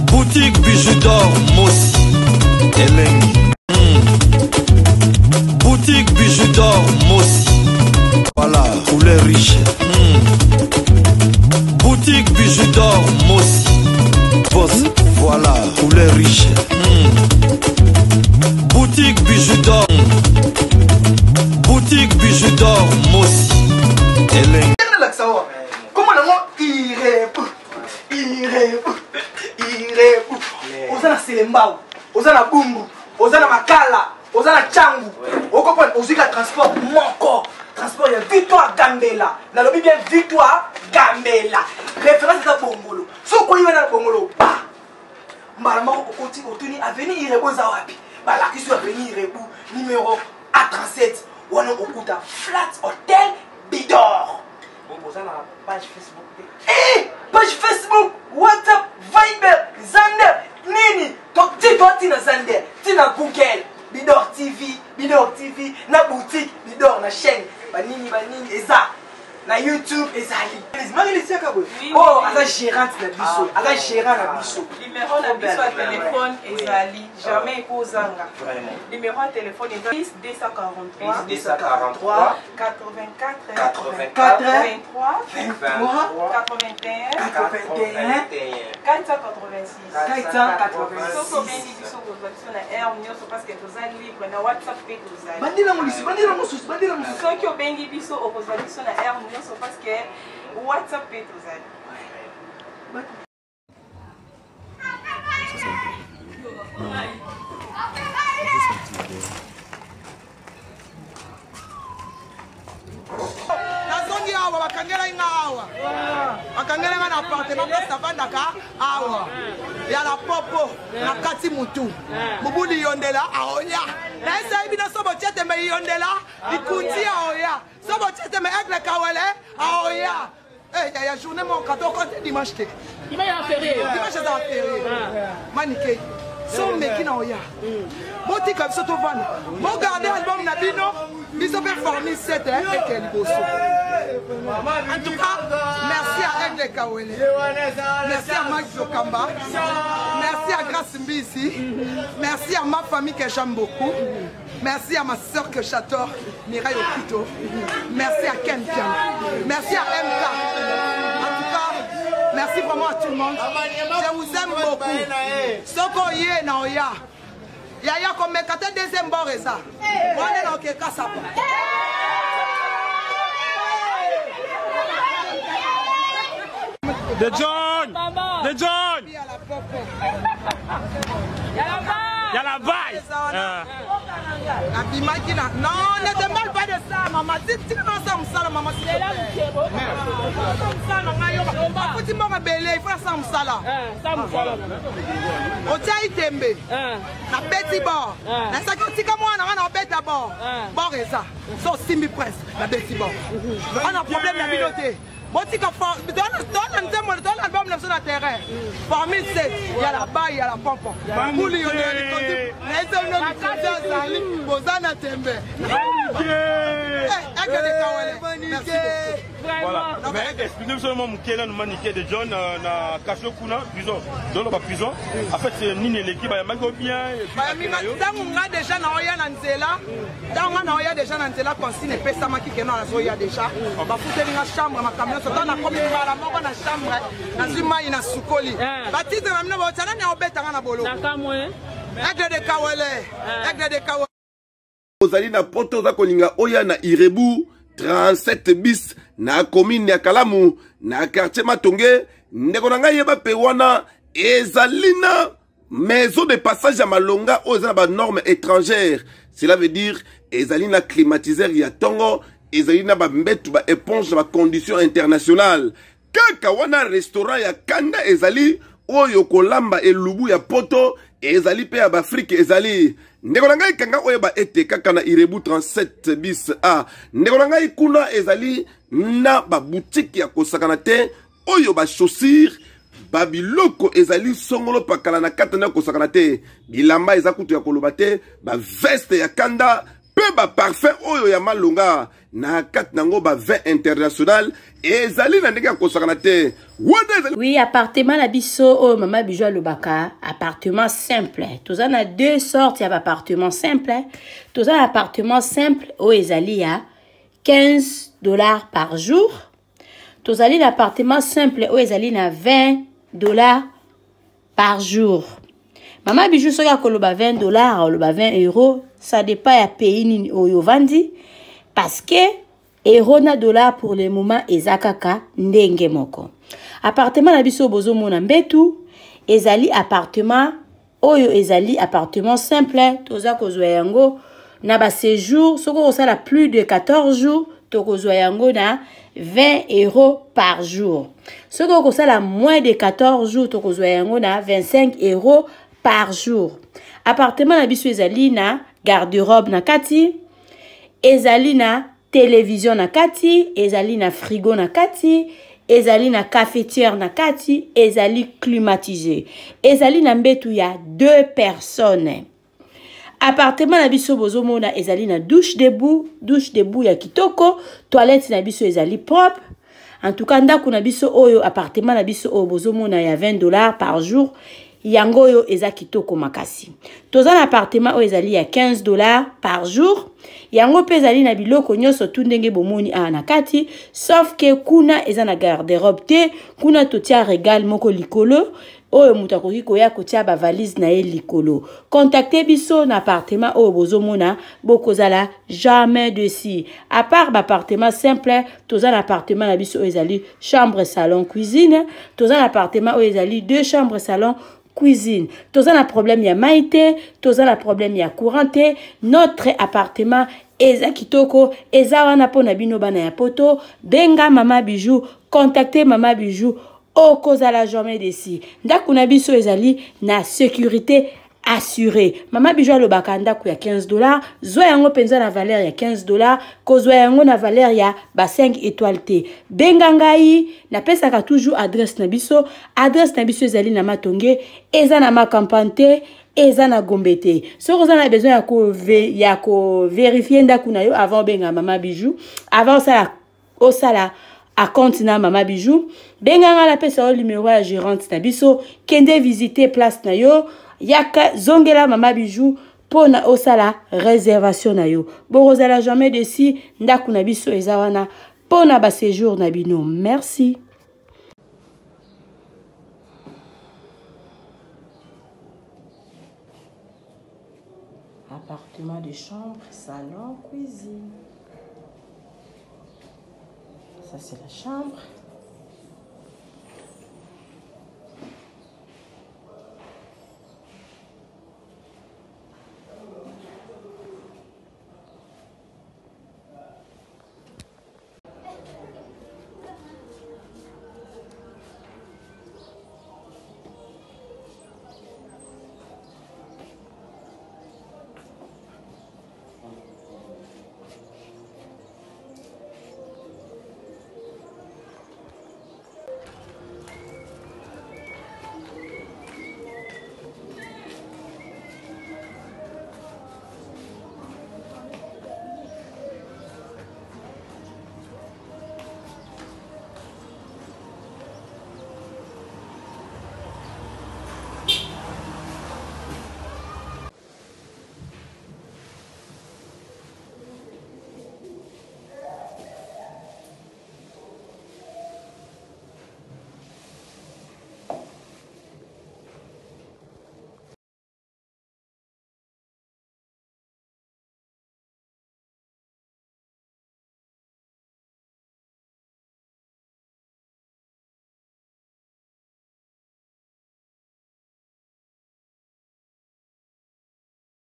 Boutique bijoux d'or Mossi Elengi. Boutique bijoux d'or Mossi. Voilà, couleur riche. Boutique bijoux d'or Mossi. Voilà, couleur riche. Boutique bijoux d'or. Boutique bijoux d'or Mossi Elengi. Comment il Ozana Selembao, Ozana Bumbu, Ozana Makala, Ozana Changu. Au comprendre, Ozika transport mon transport ya Victoire Gambela. Na lobi bien Victoire Gambela. Référence à Bongolo. So quoi il va dans Bongolo? Bah. Malama au tuni avenue Irebo Zawapi. Bah la question avenue Irebo numéro A37. Wana okuta Flat Hotel Bidor. Bon Ozana page Facebook. Eh, page Facebook, WhatsApp, Viber, Zander, Nini. Donc dis-toi tina Zander, tina Google, Bidor TV, na boutique, Bidor na chaîne, banini eza, na YouTube ezali. Oh, ala gérante na biso, ala gérant na biso. Numéro na biso à téléphone ezali, jamais kozanga. Numéro à téléphone est 10 243 84 23 81 486. Soko bendi biso kozakisa na air nyonso parce que tozali libre na WhatsApp pe tozali. Bandila mosusu. Soki obengi biso okozakisa na air nyonso parce que WhatsApp pe tozali. Nazongi awa bakangela inga awa. Bakangela inga na appartement place avandaka awa. Ya la popo na kati mutu. Mubuli yondela aoya. Na esa ibina sobo chete me yondela ikundi aoya. Sobo chete me ekle kawele aoya. Eh ya journée mon cadeau quand dimanche te. Dimanche à férié. Dimanche à férié. Maniké. So meki na oya. Moti comme ça to van. Mo garder album na bino. Biso be former 7 et quel bosso. En tout cas, merci à Ende Kawele. Merci à Max Zokamba. Merci à Grace Mbisi. Merci à ma famille que j'aime beaucoup. Merci à ma soeur que j'adore, Mireille Okuto. Merci à Ken Pian. Merci à MK. En tout cas, merci vraiment à tout le monde. Je vous aime beaucoup. Soko ye na oya. Yaya comme kate deuxième bord et ça. On est dans le cas ça. De John. Il y a la baille. Non, ne demande pas de ça, maman. Si tu veux ça, maman, c'est là. Il faut ça, là. On tient Itembe. Na Betty Bord. Na Sakotika, moi, on a Betty Bord. Bord et ça. So, Simi Press, la Betty Bord. On a un problème de la bibliothèque. Bon, tu dans l'album sur le terrain. Parmi ces, il y a la baille, il y a la pompe. Mouli, on est voilà. Mais expliquez-nous seulement Moukela, nous maniquer de John, na Kashokuna, prison. Dans la prison. En fait, c'est Nini l'équipe, il y a Mago bien. Dans on a déjà na Oya Nanzela. Dans on a Oya déjà Nanzela, consigne et pesa maki que non la Oya déjà. On va foutre dans la chambre, ma camion, c'est dans la commune de la mort dans la chambre. Na zuma ina sukoli. Baptiste na mna botana na obeta na bolo. Na kamwe. Aigle de Kawele. Ozali na poto za kolinga oya na Irebu 37 bis na commune ya Kalamu na quartier Matonge ndeko na ngai yeba pe wana ezalina maison de passage à Malonga aux normes étrangères. Cela veut dire ezalina climatiseur ya tongo, ezalina ba mbetu ba éponge ba conditions internationales. Kaka wana restaurant ya Kanda ezali oyo kolamba elubu ya poto ezali pe ya Afrique ezali ndeko na ngai kanga oyo ba ete kaka na Irebu 37 bis a ndeko na ngai kuna ezali na ba boutique ya kosakana te oyo ba chaussures babiloko ezali songolo pakala na katana kosakana te bilamba eza kutu ya koloba te ba veste ya Kanda Pe ba parfum oyo ya malonga na kat nango ba vin international ezali na ndenge kosakana te. Oui, appartement na biso oh mama Bijou Lobaka, appartement simple. Tous en a deux sortes, il y a appartement simple. Tous en appartement simple oh ezali ya $15 par jour. Tous en l'appartement simple oh ezali na $20 par jour. Mama Bijou soka koloba $20 ou loba €20, ça dépend ya pays ni oyo vandi parce que euro na dollar pour le moment ezakaka ndenge moko. Appartement na biso bozo mona mbetu ezali appartement oyo ezali appartement simple toza kozwa yango na ba séjour soko osala plus de 14 jours to kozwa yango na €20 par jour. Soko osala moins de 14 jours to kozwa yango na €25 par jour. Appartement na biso ezali na garde-robe na kati, ezali na télévision na kati, ezali na frigo na kati, ezali na cafetière na kati, ezali climatisé. Ezali na mbetu ya 2 personnes. Appartement na biso bozo mona ezali na douche debout ya kitoko, toilette na biso ezali propre. En tout cas ndako na biso oyo appartement na biso oyo bozo mona ya $20 par jour. Yango yo eza kitoko makasi. Toza na appartement oyo ezali ya $15 par jour. Yango pe ezali na biloko nyonso tu ndenge bomoni na kati, sauf que kuna eza na garde-robe te, kuna totia régal moko likolo oyo mutu akoki koya kotia ba valise na ye likolo. Contactez biso na appartement oyo bozomona bokozala jamais dessus. À part ba appartement simple, toza na appartement na biso oyo ezali chambre, salon, cuisine. Toza na appartement oyo ezali 2 chambres, salon, cuisine. Toza na problème ya maïté, toza na problème ya couranté. Notre appartement eza kitoko, eza wana pona bino bana ya poto. Benga Mama Bijou, contactez Mama Bijou. Okozala jamais desi. Ndako na biso ezali na sécurité assurée. Mama Bijou Lobaka ndako ya $15, zwa yango penza na valeur ya $15, kozwa yango na valeur ya ba 5 étoiles te. Benga ngai na pesaka toujours adresse na biso. Adresse na biso ezali na Matonge, eza na Makampante, eza na Gombete. So vous avez besoin ya ko vérifier ndako na yo avant benga Mama Bijou, avant ça osala à compte na Mama Bijou. Benga nga la pesa o numéro ya gérante na biso, kende visiter place na yo, yaka zongela Mama Bijou pona osala réservation na yo. Borozala jamais desi ndako na biso eza wana pona ba séjour na bino. Merci. Appartement de chambre, salon, cuisine. Ça c'est la chambre.